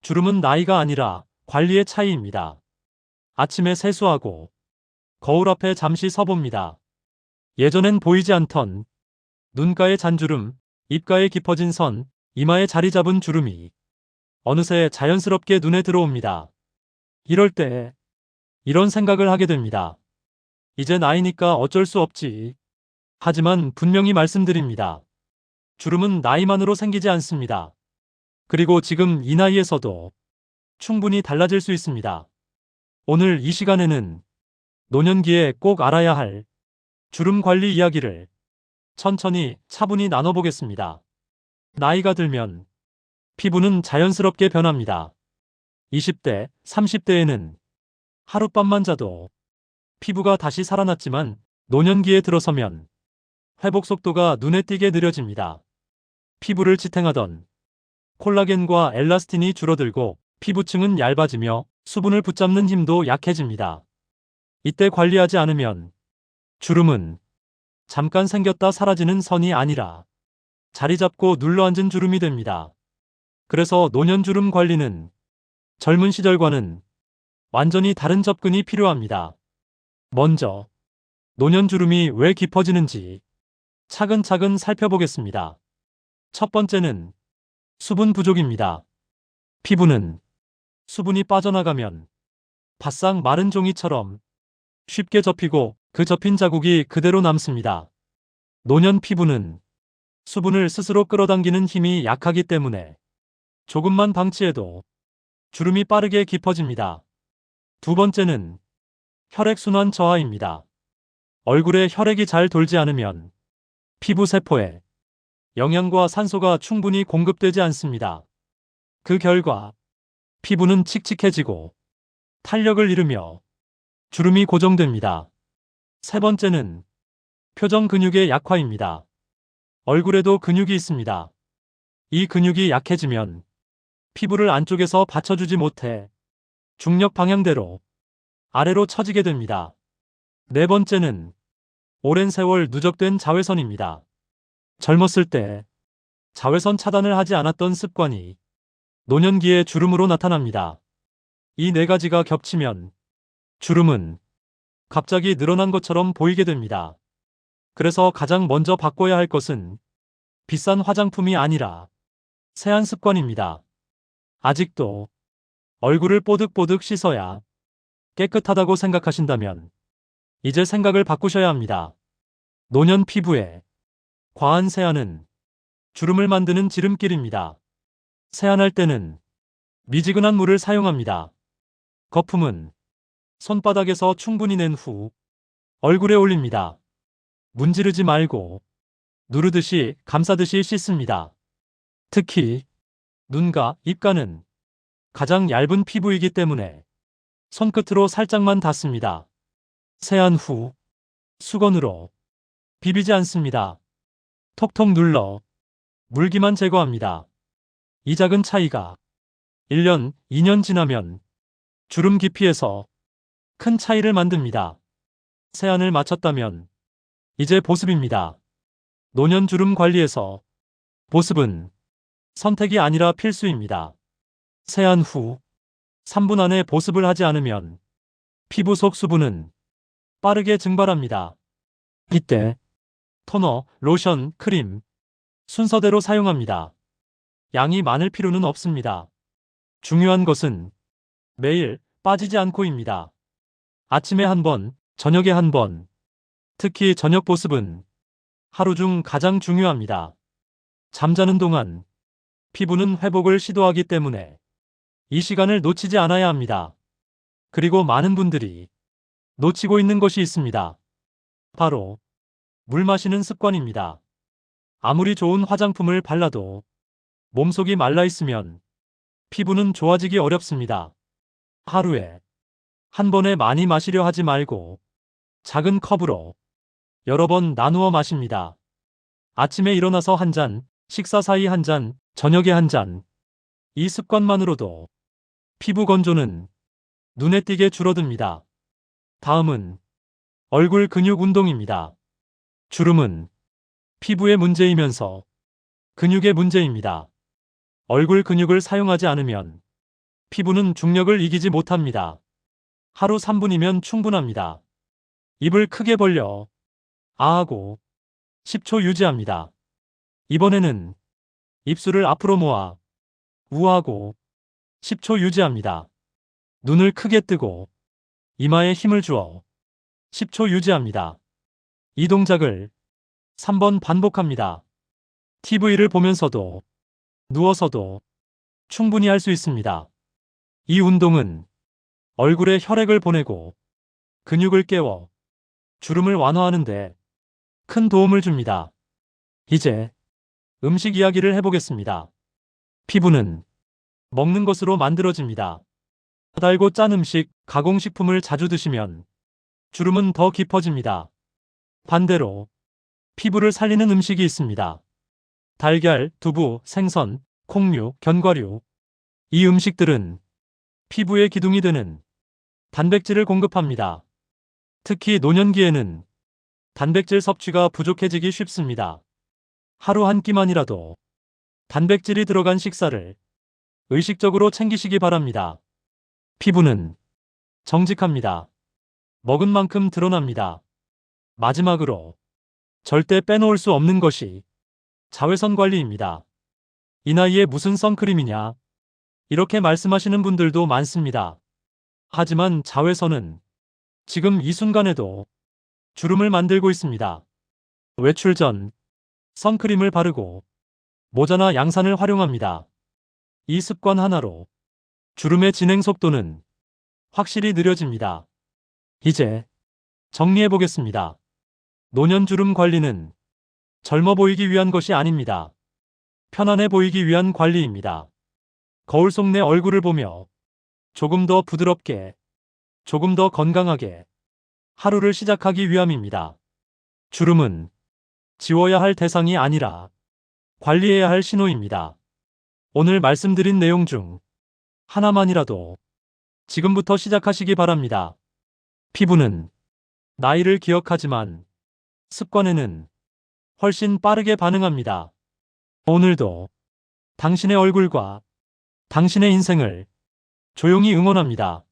주름은 나이가 아니라 관리의 차이입니다. 아침에 세수하고 거울 앞에 잠시 서봅니다. 예전엔 보이지 않던 눈가의 잔주름, 입가에 깊어진 선, 이마에 자리 잡은 주름이 어느새 자연스럽게 눈에 들어옵니다. 이럴 때 이런 생각을 하게 됩니다. 이제 나이니까 어쩔 수 없지. 하지만 분명히 말씀드립니다. 주름은 나이만으로 생기지 않습니다. 그리고 지금 이 나이에서도 충분히 달라질 수 있습니다. 오늘 이 시간에는 노년기에 꼭 알아야 할 주름 관리 이야기를 천천히 차분히 나눠보겠습니다. 나이가 들면 피부는 자연스럽게 변합니다. 20대, 30대에는 하룻밤만 자도 피부가 다시 살아났지만 노년기에 들어서면 회복 속도가 눈에 띄게 느려집니다. 피부를 지탱하던 콜라겐과 엘라스틴이 줄어들고 피부층은 얇아지며 수분을 붙잡는 힘도 약해집니다. 이때 관리하지 않으면 주름은 잠깐 생겼다 사라지는 선이 아니라 자리 잡고 눌러앉은 주름이 됩니다. 그래서 노년주름 관리는 젊은 시절과는 완전히 다른 접근이 필요합니다. 먼저 노년주름이 왜 깊어지는지 차근차근 살펴보겠습니다. 첫 번째는 수분 부족입니다. 피부는 수분이 빠져나가면 바싹 마른 종이처럼 쉽게 접히고 그 접힌 자국이 그대로 남습니다. 노년 피부는 수분을 스스로 끌어당기는 힘이 약하기 때문에 조금만 방치해도 주름이 빠르게 깊어집니다. 두 번째는 혈액순환 저하입니다. 얼굴에 혈액이 잘 돌지 않으면 피부 세포에 영양과 산소가 충분히 공급되지 않습니다. 그 결과 피부는 칙칙해지고 탄력을 잃으며 주름이 고정됩니다. 세 번째는 표정 근육의 약화입니다. 얼굴에도 근육이 있습니다. 이 근육이 약해지면 피부를 안쪽에서 받쳐주지 못해 중력 방향대로 아래로 처지게 됩니다. 네 번째는 오랜 세월 누적된 자외선입니다. 젊었을 때 자외선 차단을 하지 않았던 습관이 노년기에 주름으로 나타납니다. 이 네 가지가 겹치면 주름은 갑자기 늘어난 것처럼 보이게 됩니다. 그래서 가장 먼저 바꿔야 할 것은 비싼 화장품이 아니라 세안 습관입니다. 아직도 얼굴을 뽀득뽀득 씻어야 깨끗하다고 생각하신다면 이제 생각을 바꾸셔야 합니다. 노년 피부에 과한 세안은 주름을 만드는 지름길입니다. 세안할 때는 미지근한 물을 사용합니다. 거품은 손바닥에서 충분히 낸 후 얼굴에 올립니다. 문지르지 말고 누르듯이 감싸듯이 씻습니다. 특히 눈과 입가는 가장 얇은 피부이기 때문에 손끝으로 살짝만 닿습니다. 세안 후 수건으로 비비지 않습니다. 톡톡 눌러 물기만 제거합니다. 이 작은 차이가 1년, 2년 지나면 주름 깊이에서 큰 차이를 만듭니다. 세안을 마쳤다면 이제 보습입니다. 노년 주름 관리에서 보습은 선택이 아니라 필수입니다. 세안 후 3분 안에 보습을 하지 않으면 피부 속 수분은 빠르게 증발합니다. 이때 토너, 로션, 크림 순서대로 사용합니다. 양이 많을 필요는 없습니다. 중요한 것은 매일 빠지지 않고입니다. 아침에 한 번, 저녁에 한 번. 특히 저녁 보습은 하루 중 가장 중요합니다. 잠자는 동안 피부는 회복을 시도하기 때문에 이 시간을 놓치지 않아야 합니다. 그리고 많은 분들이 놓치고 있는 것이 있습니다. 바로 물 마시는 습관입니다. 아무리 좋은 화장품을 발라도 몸속이 말라있으면 피부는 좋아지기 어렵습니다. 하루에 한 번에 많이 마시려 하지 말고 작은 컵으로 여러 번 나누어 마십니다. 아침에 일어나서 한 잔, 식사 사이 한 잔, 저녁에 한 잔. 이 습관만으로도 피부 건조는 눈에 띄게 줄어듭니다. 다음은 얼굴 근육 운동입니다. 주름은 피부의 문제이면서 근육의 문제입니다. 얼굴 근육을 사용하지 않으면 피부는 중력을 이기지 못합니다. 하루 3분이면 충분합니다. 입을 크게 벌려 아하고 10초 유지합니다. 이번에는 입술을 앞으로 모아 우하고 10초 유지합니다. 눈을 크게 뜨고 이마에 힘을 주어 10초 유지합니다. 이 동작을 3번 반복합니다. TV를 보면서도 누워서도 충분히 할 수 있습니다. 이 운동은 얼굴에 혈액을 보내고 근육을 깨워 주름을 완화하는데 큰 도움을 줍니다. 이제 음식 이야기를 해보겠습니다. 피부는 먹는 것으로 만들어집니다. 달고 짠 음식, 가공식품을 자주 드시면 주름은 더 깊어집니다. 반대로 피부를 살리는 음식이 있습니다. 달걀, 두부, 생선, 콩류, 견과류. 이 음식들은 피부의 기둥이 되는 단백질을 공급합니다. 특히 노년기에는 단백질 섭취가 부족해지기 쉽습니다. 하루 한 끼만이라도 단백질이 들어간 식사를 의식적으로 챙기시기 바랍니다. 피부는 정직합니다. 먹은 만큼 드러납니다. 마지막으로 절대 빼놓을 수 없는 것이 자외선 관리입니다. 이 나이에 무슨 선크림이냐? 이렇게 말씀하시는 분들도 많습니다. 하지만 자외선은 지금 이 순간에도 주름을 만들고 있습니다. 외출 전 선크림을 바르고 모자나 양산을 활용합니다. 이 습관 하나로 주름의 진행 속도는 확실히 느려집니다. 이제 정리해 보겠습니다. 노년 주름 관리는 젊어 보이기 위한 것이 아닙니다. 편안해 보이기 위한 관리입니다. 거울 속 내 얼굴을 보며 조금 더 부드럽게, 조금 더 건강하게 하루를 시작하기 위함입니다. 주름은 지워야 할 대상이 아니라 관리해야 할 신호입니다. 오늘 말씀드린 내용 중 하나만이라도 지금부터 시작하시기 바랍니다. 피부는 나이를 기억하지만 습관에는 훨씬 빠르게 반응합니다. 오늘도 당신의 얼굴과 당신의 인생을 조용히 응원합니다.